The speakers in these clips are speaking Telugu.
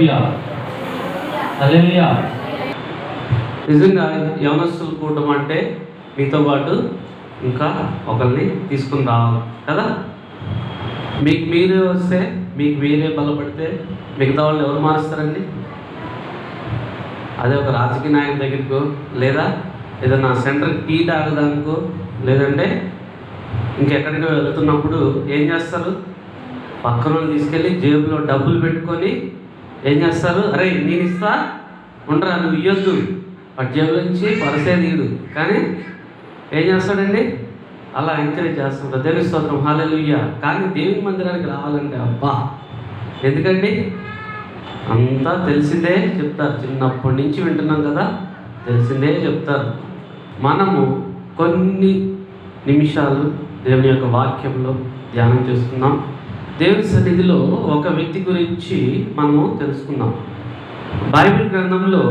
హల్లెలూయా, హల్లెలూయా. నిజంగా యవనస్తుల కూటమి అంటే మీతో పాటు ఇంకా ఒకరిని తీసుకుని రావాలి కదా. మీకు మీరే వస్తే, మీకు మీరే బలపడితే మిగతా వాళ్ళు ఎవరు మారుస్తారండి? అదే ఒక రాజకీయ నాయకుడి దగ్గరికో, లేదా ఏదైనా సెంటర్ టీ తాగడానికో, లేదంటే ఇంకెక్కడికో వెళుతున్నప్పుడు ఏం చేస్తారు? పక్కన తీసుకెళ్ళి జేబులో డబ్బులు పెట్టుకొని ఏం చేస్తారు? అరే నేను ఇస్తా, ఉండరా, నువ్వు ఇవ్వద్దు, వాటి జేబుల నుంచి పరసే తీయడు, కానీ ఏం చేస్తాడండి? అలా ఎంకరేజ్ చేస్తుంటారు. దేవుని స్తోత్రం, హల్లెలూయా. కానీ దేవుని మందిరానికి రావాలంటే అబ్బా, ఎందుకండి? అంతా తెలిసిందే చెప్తారు, చిన్నప్పటి నుంచి వింటున్నాం కదా, తెలిసిందే చెప్తారు. మనము కొన్ని నిమిషాలు దేవుని యొక్క వాక్యంలో ధ్యానం చేస్తున్నాం. దేవుని సన్నిధిలో ఒక వ్యక్తి గురించి మనము తెలుసుకుందాం. బైబిల్ గ్రంథంలో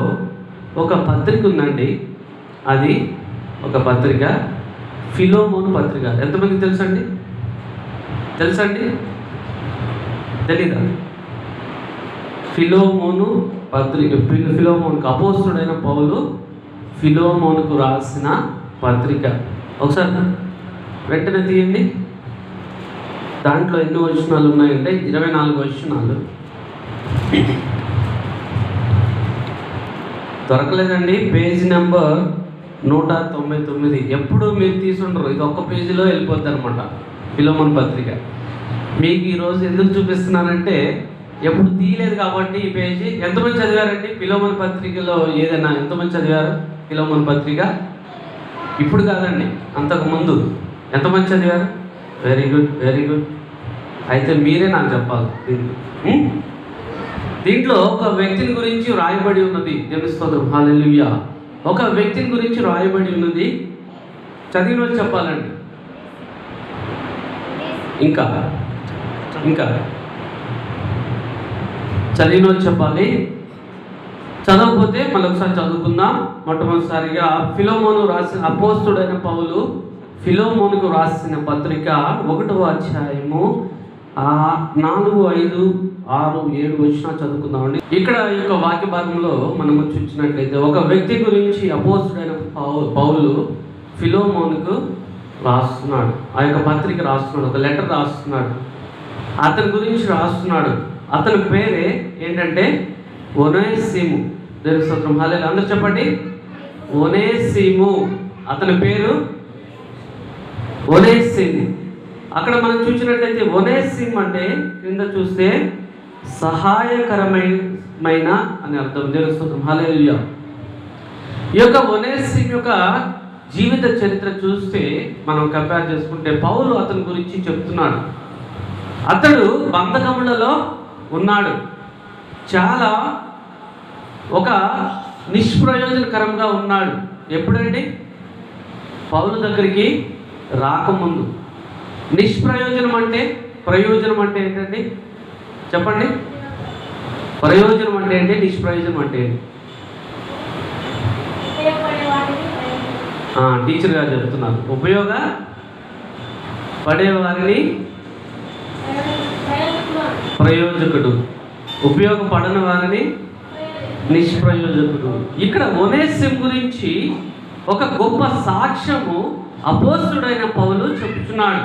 ఒక పత్రిక ఉందండి. అది ఒక పత్రిక, ఫిలోమోను పత్రిక. ఎంతమంది తెలుసండి? తెలీదా? ఫిలోమోను పత్రిక, ఫిలోమోనుకు అపోస్తుడైన పౌలు ఫిలోమోనుకు రాసిన పత్రిక. ఒకసారి వెంటనే తీయండి. దాంట్లో ఎన్ని వచనాలు ఉన్నాయంటే 24 వచనాలు. దొరకలేదండి. Page number 199. ఎప్పుడు మీరు తీసుండరు, ఇది ఒక్క పేజీలో వెళ్ళిపోద్ది అనమాట ఫిలోమోను పత్రిక. మీకు ఈరోజు ఎందుకు చూపిస్తున్నానంటే ఎప్పుడు తీయలేదు కాబట్టి ఈ పేజీ. ఎంతమంది చదివారండి ఫిలోమోను పత్రికలో? ఏదైనా ఎంతమంది చదివారు ఫిలోమోను పత్రిక? ఇప్పుడు కాదండి, అంతకుముందు ఎంతమంది చదివారు? Very good, very good. అయితే మీరే నాకు చెప్పాలి. దీంట్లో ఒక వ్యక్తిని గురించి రాయబడి ఉన్నది. దేవుని స్తోత్రం, హల్లెలూయా. ఒక వ్యక్తిని గురించి రాయబడి ఉన్నది. చదివిన వాళ్ళు చెప్పాలండి. ఇంకా చదివిన వాళ్ళు చెప్పాలి. చదవకపోతే మళ్ళీ ఒకసారి చదువుకుందాం. మొట్టమొదటిసారిగా ఫిలోమోను రాసిన, అపోస్తుడైన పౌలు ఫిలోమోనుకు రాసిన పత్రిక 1వ అధ్యాయము 4, 5, 6, 7 వచనాలు చదువుకుందామండి. ఇక్కడ ఈ యొక్క వాక్య భాగంలో మనము చూసినట్లయితే ఒక వ్యక్తి గురించి అపోస్తుడైన పౌలు ఫిలోమోనుకు రాస్తున్నాడు. ఆ యొక్క పత్రిక రాస్తున్నాడు, ఒక లెటర్ రాస్తున్నాడు. అతని గురించి రాస్తున్నాడు. అతని పేరే ఏంటంటే ఒనేసిము. దేవుని స్తోత్రం, హల్లెలూయా. అందరూ చెప్పండి, ఒనేసిము. అతని పేరు ఒనేసిము. అక్కడ మనం చూసినట్లయితే ఒనేసిము అంటే కింద చూస్తే సహాయకరమైన అని అర్థం. దేవుని స్తోత్రం, హల్లెలూయా. ఈ యొక్క ఒనేసిము యొక్క జీవిత చరిత్ర చూస్తే మనం కంపేర్ చేసుకుంటే పౌలు అతని గురించి చెప్తున్నాడు. అతడు బంధకములలో ఉన్నాడు. చాలా ఒక నిష్ప్రయోజనకరంగా ఉన్నాడు. ఎప్పుడండి? పౌలు దగ్గరికి రాకముందు. నిష్ప్రయోజనం అంటే, ప్రయోజనం అంటే ఏంటండి? చెప్పండి. ప్రయోజనం అంటే ఏంటి? నిష్ప్రయోజనం అంటే ఏంటి? టీచర్ గారు చెప్తున్నారు. ఉపయోగ పడేవారిని ప్రయోజకుడు, ఉపయోగపడని వారిని నిష్ప్రయోజకుడు. ఇక్కడ ఒనేసిము గురించి ఒక గొప్ప సాక్ష్యము అపోస్తుడైన పౌలు చెప్తున్నాడు.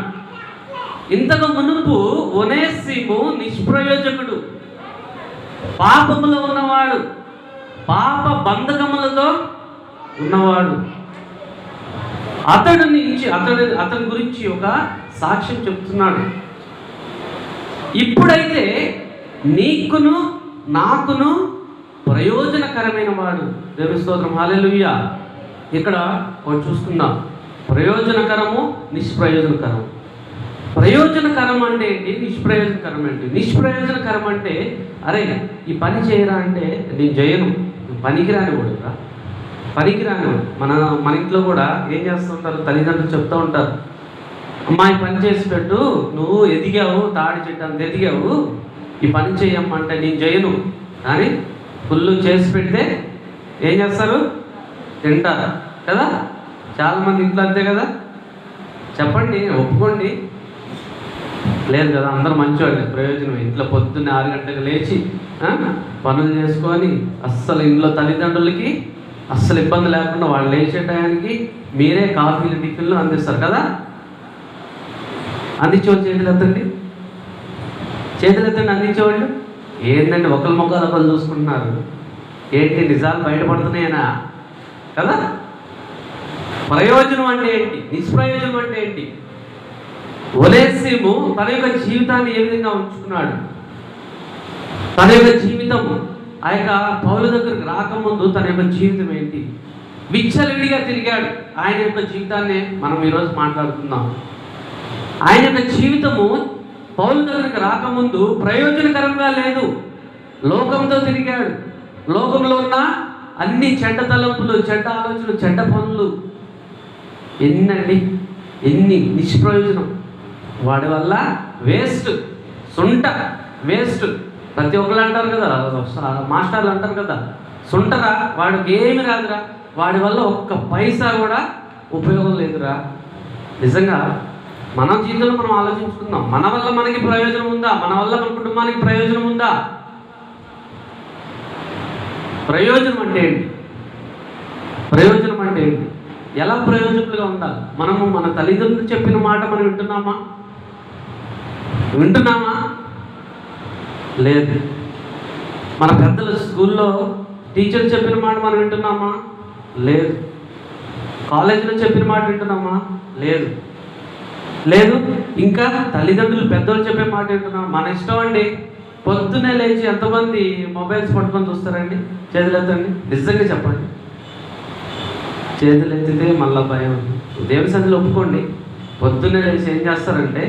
ఇంతకు మునుపు ఒనేసిము నిష్ప్రయోజకుడు, పాపములో ఉన్నవాడు, పాప బంధకములతో ఉన్నవాడు. అతని గురించి ఒక సాక్ష్యం చెప్తున్నాడు. ఇప్పుడైతే నీకును నాకును ప్రయోజనకరమైన వాడు. దేవుని స్తోత్రం, హల్లెలూయా. ఇక్కడ ఒకటి చూసుకుందాం. ప్రయోజనకరము, నిష్ప్రయోజనకరం. ప్రయోజనకరం అంటే ఏంటి? నిష్ప్రయోజనకరం ఏంటి? నిష్ప్రయోజనకరం అంటే అరే ఈ పని చేయరా అంటే నేను చేయను, పనికిరాని వాడురా, పనికిరాని వాడు. మన ఇంట్లో కూడా ఏం చేస్తుంటారు, తల్లిదండ్రులు చెప్తూ ఉంటారు, అమ్మాయి పని చేసి పెట్టు, నువ్వు ఎదిగావు, తాడి చెట్టు అంత ఎదిగావు, ఈ పని చేయమంటే నేను చేయను. కానీ ఫుల్ చేసి పెడితే ఏం చేస్తారు? తింటారు కదా. చాలామంది ఇంట్లో అంతే కదా. చెప్పండి, ఒప్పుకోండి. లేదు కదా, అందరూ మంచివాళ్ళే. ప్రయోజనం ఇంట్లో పొద్దున్నే 6 గంటలకు లేచి పనులు చేసుకొని అస్సలు ఇంట్లో తల్లిదండ్రులకి అస్సలు ఇబ్బంది లేకుండా వాళ్ళు లేచే టయానికి మీరే కాఫీలు టిఫిన్లు అందిస్తారు కదా. అందించేవాళ్ళు చేతులు ఎత్తండి, చేతులు ఎత్తండి. అందించేవాళ్ళు ఏంటంటే ఒకరి మొక్కలు ఒకరు చూసుకుంటున్నారు. ఏంటి నిజాలు బయటపడుతున్నాయనా కదా. ప్రయోజనం అంటే ఏంటి, నిష్ప్రయోజనం అంటే ఏంటి? ఒనేసిము తన యొక్క జీవితాన్ని ఏ విధంగా ఉంచుకున్నాడు? తన యొక్క జీవితం ఆ యొక్క పౌలు దగ్గరికి రాకముందు తన యొక్క జీవితం ఏంటి? విచ్చలవిడిగా తిరిగాడు. ఆయన యొక్క జీవితాన్ని మనం ఈరోజు మాట్లాడుతున్నాం. ఆయన యొక్క జీవితము పౌలు దగ్గరికి రాకముందు ప్రయోజనకరంగా లేదు. లోకంతో తిరిగాడు. లోకంలో ఉన్న అన్ని చెడ్డ తలంపులు, చెడ్డ ఆలోచనలు, చెడ్డ పనులు ఎన్ని నిష్ప్రయోజనం. వాడి వల్ల వేస్ట్, సుంట వేస్ట్. ప్రతి ఒక్కరు అంటారు కదా, మాస్టర్లు అంటారు కదా, సుంటరా వాడికి ఏమి రాదురా, వాడి వల్ల ఒక్క పైసా కూడా ఉపయోగం లేదురా. నిజంగా మన జీవితంలో మనం ఆలోచించుకుందాం. మన వల్ల మనకి ప్రయోజనం ఉందా? మన వల్ల మన కుటుంబానికి ప్రయోజనం ఉందా? ప్రయోజనం అంటే ఏంటి? ప్రయోజనం అంటే ఏంటి? ఎలా ప్రయోజకులుగా ఉండాలి? మనము మన తల్లిదండ్రులు చెప్పిన మాట మనం వింటున్నామా? లేదు. మన పెద్దలు స్కూల్లో టీచర్లు చెప్పిన మాట మనం వింటున్నామా? లేదు. కాలేజీలో చెప్పిన మాట వింటున్నామా? లేదు. ఇంకా తల్లిదండ్రులు పెద్దలు చెప్పే మాట వింటున్నామా? మన ఇష్టం అండి. పొద్దున్నే లేచి ఎంతమంది మొబైల్స్ పట్టుకొని చూస్తారండి? చేతులు ఎత్తండి, నిజంగా చెప్పండి. చేతులు ఎత్తితే మళ్ళీ భయం. దేవుని సన్నిధిలో ఒప్పుకోండి. పొద్దున్నే లేచి ఏం చేస్తారంటే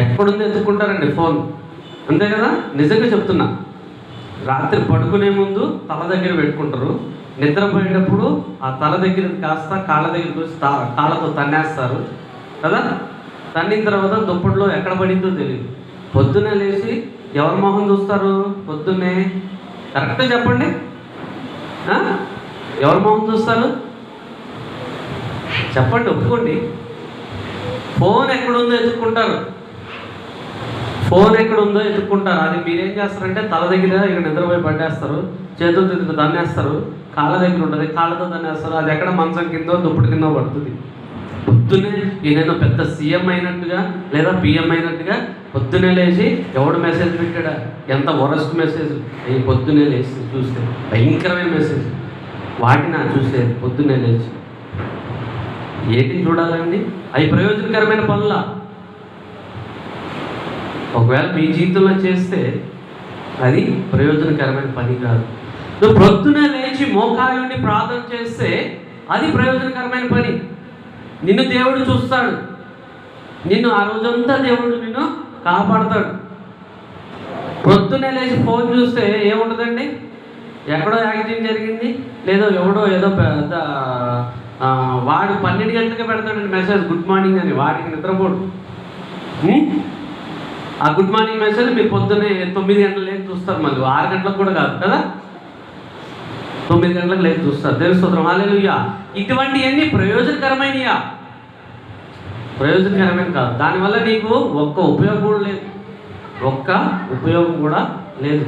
ఎక్కడుందో ఎత్తుకుంటారండి ఫోన్, అంతే కదా. నిజంగా చెప్తున్నా. రాత్రి పడుకునే ముందు తల దగ్గర పెట్టుకుంటారు, నిద్రపోయేటప్పుడు ఆ తల దగ్గర కాస్త కాళ్ళ దగ్గర చూసి కాళ్ళతో తన్నేస్తారు కదా. తన్నిన తర్వాత దుప్పట్లో ఎక్కడ పడిందో తెలియదు. పొద్దున్నే లేచి ఎవరి మొహం చూస్తారు? పొద్దున్నే కరెక్ట్గా చెప్పండి, ఎవరి మొహం చూస్తారు? చెప్పండి, ఒప్పుకోండి. ఫోన్ ఎక్కడుందో ఎత్తుక్కుంటారు. అది మీరేం చేస్తారంటే తల దగ్గర ఇక్కడ నిద్రపోయి పట్టేస్తారు, చేతులతో దన్నేస్తారు, కాళ్ళ దగ్గర ఉంటుంది, కాళ్ళతో దన్నేస్తారు. అది ఎక్కడ మంచం కిందో దుప్పటి కిందో పడుతుంది. పొద్దున్నే ఈయన పెద్ద సీఎం అయినట్టుగా లేదా పిఎం అయినట్టుగా పొద్దున్నే లేచి ఎవడు మెసేజ్ పెట్టాడా, ఎంత వరస్ట్ మెసేజ్. ఈ పొద్దున్నే లేచి చూస్తే భయంకరమైన మెసేజ్. వాటిని చూస్తే పొద్దున్నే లేచి ఏంటిని చూడాలండి? అవి ప్రయోజనకరమైన పనుల? ఒకవేళ మీ జీవితంలో చేస్తే అది ప్రయోజనకరమైన పని కాదు. నువ్వు పొద్దునే లేచి మోకాళ్ళుండి ప్రార్థన చేస్తే అది ప్రయోజనకరమైన పని. నిన్ను దేవుడు చూస్తాడు, నిన్ను ఆ రోజంతా దేవుడు నిన్ను కాపాడతాడు. పొద్దునే లేచి ఫోన్ చూస్తే ఏముంటుందండి? ఎక్కడో యాక్సిడెంట్ జరిగింది, ఏదో పెద్ద వాడు 12 గంటలకే పెడతాడండి మెసేజ్, గుడ్ మార్నింగ్ అని. వాడికి నిద్రపోడు. ఆ గుడ్ మార్నింగ్ మెసేజ్ మీరు పొద్దున్నే 9 గంటలకు లేచి చూస్తారు. మళ్ళీ 6 గంటలకు కూడా కాదు కదా, 9 గంటలకు లేచి చూస్తారు. దేవుని స్తోత్రం, హల్లెలూయా. ఇటువంటివన్నీ ప్రయోజనకరమైనయా? ప్రయోజనకరమైన కాదు. దానివల్ల నీకు ఒక్క ఉపయోగం కూడా లేదు.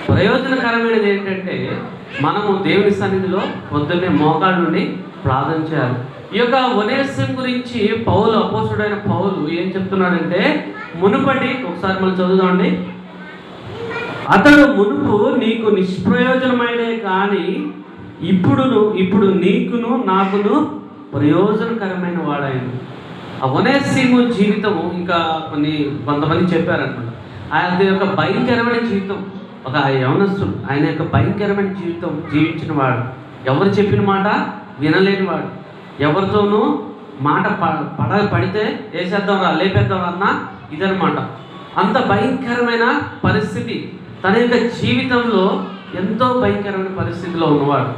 ప్రయోజనకరమైనది ఏంటంటే మనము దేవుని సన్నిధిలో పొద్దున్నే మోకాళ్ళ నుండి ప్రార్థన చేయాలి. ఈ యొక్క ఒనేసిము గురించి అపోస్తుడైన పౌలు ఏం చెప్తున్నాడంటే, మునుపటి ఒకసారి మనం చదువుదామండి. అతడు మునుపు నీకు నిష్ప్రయోజనమైనే కానీ ఇప్పుడు నీకును నాకును ప్రయోజనకరమైన వాడాయను. ఆ ఒనేసిము జీవితము ఇంకా కొంతమంది చెప్పారనమాట. ఆయన యొక్క భయంకరమైన జీవితం, ఒక యవనస్తుడు, ఆయన యొక్క భయంకరమైన జీవితం జీవించిన వాడు, ఎవరు చెప్పిన మాట వినలేనివాడు, ఎవరితోనూ మాట పడితే వేసేద్దాం రా లేపేద్దాం అన్నా ఇదనమాట. అంత భయంకరమైన పరిస్థితి, తన యొక్క జీవితంలో ఎంతో భయంకరమైన పరిస్థితిలో ఉన్నవాడు.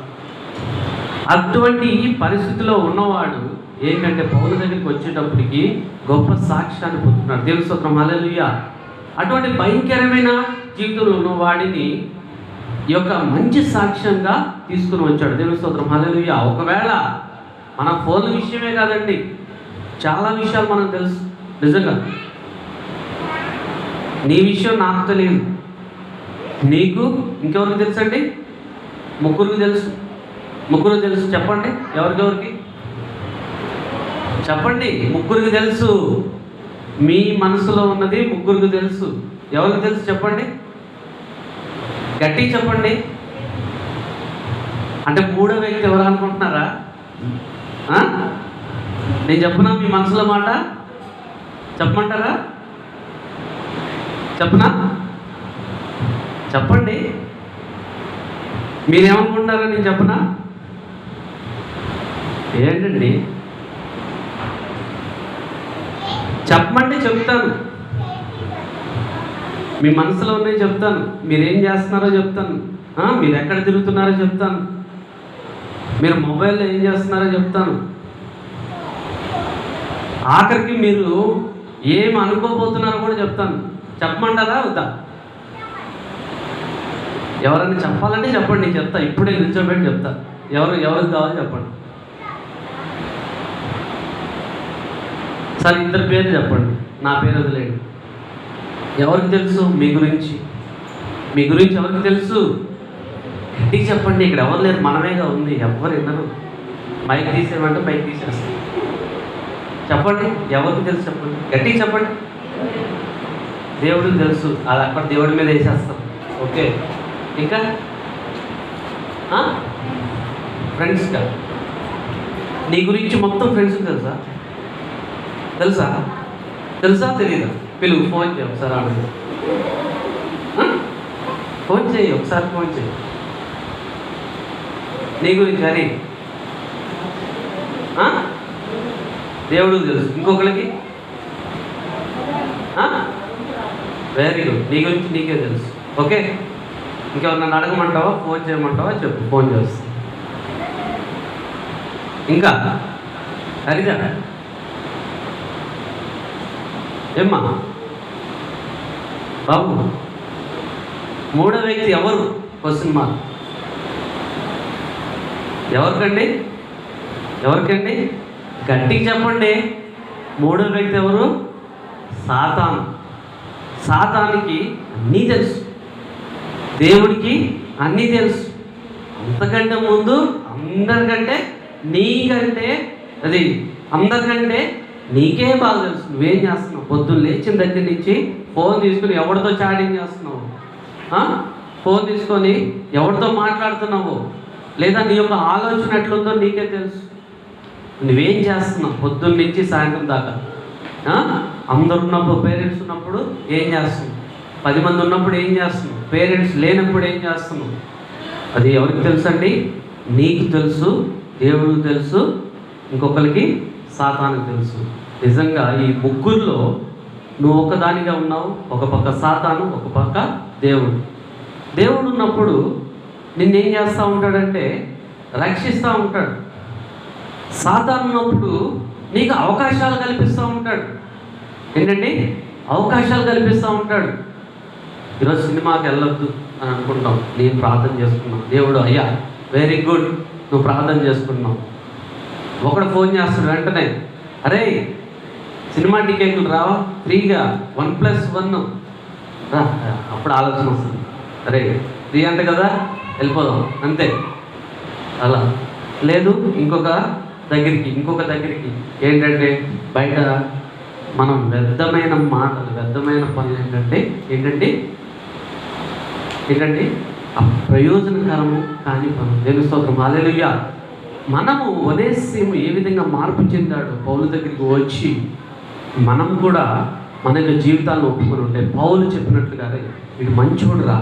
అటువంటి పరిస్థితిలో ఉన్నవాడు ఏంటంటే పౌలు దగ్గరికి వచ్చేటప్పటికి గొప్ప సాక్ష్యాన్ని పొందుతున్నాడు. దేవుని స్తోత్రం, హల్లెలూయా. అటువంటి భయంకరమైన జీవితంలో ఉన్నవాడిని ఈ యొక్క మంచి సాక్ష్యంగా తీసుకుని వచ్చాడు. దేవుని స్తోత్రం, హల్లెలూయా. ఒకవేళ మన ఫోన్ విషయమే కాదండి, చాలా విషయాలు మనకు తెలుసు. నిజంగా నీ విషయం నాకు తెలియదు, నీకు ఇంకెవరికి తెలుసండి? ముగ్గురికి తెలుసు. ముగ్గురు తెలుసు. చెప్పండి, ఎవరికెవరికి చెప్పండి. ముగ్గురికి తెలుసు. మీ మనసులో ఉన్నది ముగ్గురికి తెలుసు. ఎవరికి తెలుసు చెప్పండి, గట్టి చెప్పండి. అంటే మూడో వ్యక్తి ఎవరు అనుకుంటున్నారా? నేను చెప్పునా మీ మనసులో మాట? చెప్పమంటారా? చెప్పనా? చెప్పండి. మీరేమనుకుంటున్నారా? నేను చెప్పనా? ఏంటండి చెప్పమంటే చెప్తాను. మీ మనసులో ఉన్నాయి చెప్తాను, మీరేం చేస్తున్నారో చెప్తాను, మీరు ఎక్కడ తిరుగుతున్నారో చెప్తాను, మీరు మొబైల్లో ఏం చేస్తున్నారో చెప్తాను, ఆఖరికి మీరు ఏం అనుకోబోతున్నారో కూడా చెప్తాను. చెప్పమంటారా వద్దా? ఎవరైనా చెప్పాలంటే చెప్పండి, నేను చెప్తా. ఇప్పుడే నిల్చోబెట్టి చెప్తా. ఎవరికి కావాలో చెప్పండి. సరే, ఇద్దరు పేర్లు చెప్పండి, నా పేరు వదిలేండి. ఎవరికి తెలుసు మీ గురించి? మీ గురించి ఎవరికి తెలుసు? గట్టిగా చెప్పండి. ఇక్కడ ఎవరు లేరు, మనమేగా ఉంది. ఎవరు వినరు. మైక్ తీసేయమంటే మైక్ తీసేస్తాం. చెప్పండి, ఎవరికి తెలుసు చెప్పండి, గట్టిగా చెప్పండి. దేవుడికి తెలుసు, అది అక్కడ దేవుడి మీద వేసేస్తాం. ఓకే, ఇంకా ఫ్రెండ్స్గా నీ గురించి మొత్తం ఫ్రెండ్స్కి తెలుసా? తెలుసా తెలీదా? పిలువు, ఫోన్ చేయి ఒకసారి. ఆడదు ఫోన్ చేయి ఒకసారి, ఫోన్ చేయి. నీ గురించి హరి దేవుడికి తెలుసు. ఇంకొకరికి వెరీ గుడ్, నీ గురించి నీకే తెలుసు. ఓకే, ఇంకెవరన్నా అడగమంటావా, ఫోన్ చేయమంటావా? చెప్పు, ఫోన్ చేస్తా. ఇంకా హరిజా ఏమ్మా బాబు, మూడో వ్యక్తి ఎవరు? Question mark. ఎవరికండి? గట్టిగా చెప్పండి. మూడో వ్యక్తి ఎవరు? సాతాను. సాతానికి అన్నీ తెలుసు, దేవుడికి అన్నీ తెలుసు. అంతకంటే ముందు అందరికంటే నీకంటే అది అందరికంటే నీకే బాగా తెలుసు. నువ్వేం చేస్తున్నావు? పొద్దున్న లేచిన దగ్గర నుంచి ఫోన్ తీసుకుని ఎవరితో చాటింగ్ చేస్తున్నావు, ఫోన్ తీసుకొని ఎవరితో మాట్లాడుతున్నావు, లేదా నీ యొక్క ఆలోచన ఎట్లుందో నీకే తెలుసు. నువ్వేం చేస్తున్నావు పొద్దున్న నుంచి సాయంత్రం దాకా? అందరు ఉన్నప్పుడు, పేరెంట్స్ ఉన్నప్పుడు ఏం చేస్తున్నావు? 10 మంది ఉన్నప్పుడు ఏం చేస్తున్నావు? పేరెంట్స్ లేనప్పుడు ఏం చేస్తున్నావు? అది ఎవరికి తెలుసు అండి? నీకు తెలుసు, దేవుడికి తెలుసు, ఇంకొకరికి సాతానికి తెలుసు. నిజంగా ఈ ముగ్గురులో నువ్వు ఒకదానిగా ఉన్నావు. ఒక పక్క సాతాను, ఒక పక్క దేవుడు. దేవుడు ఉన్నప్పుడు నిన్నేం చేస్తూ ఉంటాడంటే రక్షిస్తూ ఉంటాడు. సాతాను ఉన్నప్పుడు నీకు అవకాశాలు కల్పిస్తూ ఉంటాడు. ఏంటండి? అవకాశాలు కల్పిస్తూ ఉంటాడు. ఈరోజు సినిమాకి వెళ్ళొద్దు అని అనుకుంటాం, నేను ప్రార్థన చేసుకున్నాను. దేవుడు అయ్యా వెరీ గుడ్, నువ్వు ప్రార్థన చేసుకున్నావు. ఒకడు ఫోన్ చేస్తాడు వెంటనే, అరే సినిమా టికెట్లు రావా ఫ్రీగా, 1+1 రా. అప్పుడు ఆలోచన వస్తుంది, అరే ఫ్రీ అంట కదా, వెళ్ళిపోదాం అంతే. అలా లేదు, ఇంకొక దగ్గరికి ఏంటంటే బయట మనం వ్యర్థమైన మాటలు, వ్యర్థమైన పనులు ఏంటంటే అప్రయోజనకరము కాని పనులు. దేవుని స్తోత్రం, హల్లెలూయా. మనము ఒనేసిము ఏ విధంగా మార్పు చెందాడు పౌలు దగ్గరికి వచ్చి, మనం కూడా మన యొక్క జీవితాలను ఒప్పుకొని ఉంటే పౌలు చెప్పినట్లుగా వీడు మంచోడు రా,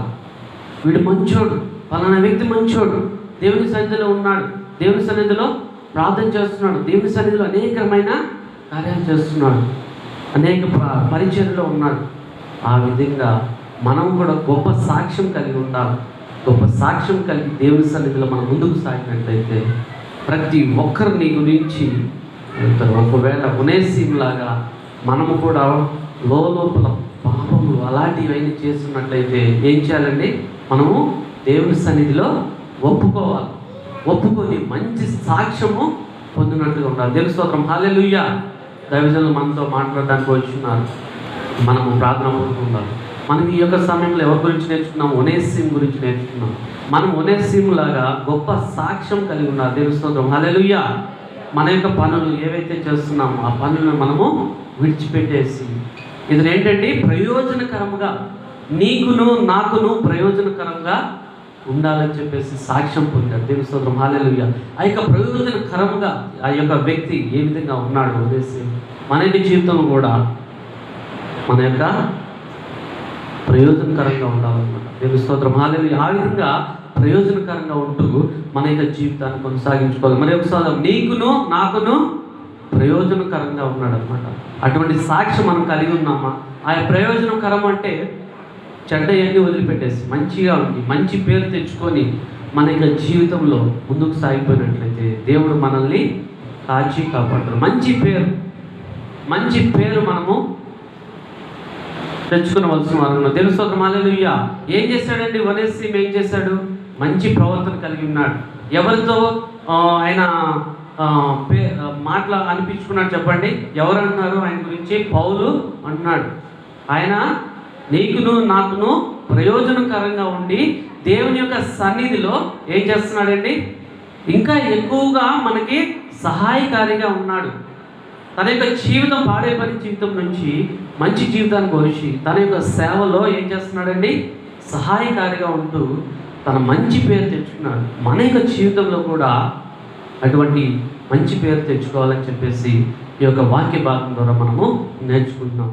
వీడు మంచోడు, పలానా వ్యక్తి మంచోడు, దేవుని సన్నిధిలో ఉన్నాడు, దేవుని సన్నిధిలో ప్రార్థన చేస్తున్నాడు, దేవుని సన్నిధిలో అనేకమైన కార్యాలు చేస్తున్నాడు, అనేక పరిచర్యలో ఉన్నాడు. ఆ విధంగా మనం కూడా గొప్ప సాక్ష్యం కలిగి ఉండాలి. గొప్ప సాక్ష్యం కలిగి దేవుని సన్నిధిలో మనం ముందుకు సాగినట్లయితే ప్రతి ఒక్కరు నీ గురించి వెళ్తారు. ఒకవేళ ఒనేసిములాగా మనము కూడా లోపల పాపములు అలాంటివన్నీ చేస్తున్నట్లయితే ఏం చేయాలండి? మనము దేవుని సన్నిధిలో ఒప్పుకొని మంచి సాక్ష్యము పొందినట్లుగా ఉండాలి. దేవుని స్తోత్రం, హల్లెలూయా. దైవజనులు మనతో మాట్లాడడానికి వచ్చున్నారు. మనము ప్రార్థన పొందుకుందాం. మనం ఈ యొక్క సమయంలో ఎవరి గురించి నేర్చుకున్నాం? ఒనేసిము గురించి నేర్చుకున్నాం. మనం ఒనేసిము లాగా గొప్ప సాక్ష్యం కలిగి ఉన్నారు. దేవుని స్తోత్రం, హల్లెలూయా. మన యొక్క పనులు ఏవైతే చేస్తున్నామో ఆ పనులను మనము విడిచిపెట్టేసి ఇది ఏంటంటే ప్రయోజనకరంగా, నీకును నాకును ప్రయోజనకరంగా ఉండాలని చెప్పేసి సాక్ష్యం పొందాడు. దేవుని స్తోత్రం, హల్లెలూయా. ఆ యొక్క ప్రయోజనకరంగా ఆ యొక్క వ్యక్తి ఏ విధంగా ఉన్నాడు అనేసి మన యొక్క జీవితం కూడా మన యొక్క ప్రయోజనకరంగా ఉండాలన్నమాట. దేవుని స్తోత్రం, హల్లెలూయా. ఆ విధంగా ప్రయోజనకరంగా ఉంటూ మన యొక్క జీవితాన్ని కొనసాగించుకోవాలి. మరి ఒకసారి నీకును నాకును ప్రయోజనకరంగా ఉన్నాడు అనమాట. అటువంటి సాక్ష్యం మనం కలిగి ఉన్నామా? ఆ ప్రయోజనకరం అంటే చెడ్డయన్నీ వదిలిపెట్టేసి మంచిగా ఉండి మంచి పేరు తెచ్చుకొని మన యొక్క జీవితంలో ముందుకు సాగిపోయినట్లయితే దేవుడు మనల్ని కాచి కాపాడతాడు. మంచి పేరు మనము తెచ్చుకునవలసిన వారు. దేవుని స్తోత్రం, హల్లెలూయా. ఏం చేశాడండి ఒనేసిము? ఏం చేశాడు? మంచి ప్రవర్తన కలిగి ఉన్నాడు. ఎవరితో ఆయన మాటలు అనిపించుకున్నాడు చెప్పండి? ఎవరు అంటున్నారు ఆయన గురించి? పౌలు అంటున్నాడు. ఆయన నీకును నాకును ప్రయోజనకరంగా ఉండి దేవుని యొక్క సన్నిధిలో ఏం చేస్తున్నాడండి? ఇంకా ఎక్కువగా మనకి సహాయకారిగా ఉన్నాడు. తన యొక్క జీవితం పాడైపోయిన జీవితం నుంచి మంచి జీవితానికి వచ్చి తన యొక్క సేవలో ఏం చేస్తున్నాడండి? సహాయకారిగా ఉంటూ తన మంచి పేరు తెచ్చుకున్నాడు. మన యొక్క జీవితంలో కూడా అటువంటి మంచి పేరు తెచ్చుకోవాలని చెప్పేసి ఈ యొక్క వాక్య భాగం ద్వారా మనము నేర్చుకుంటున్నాం.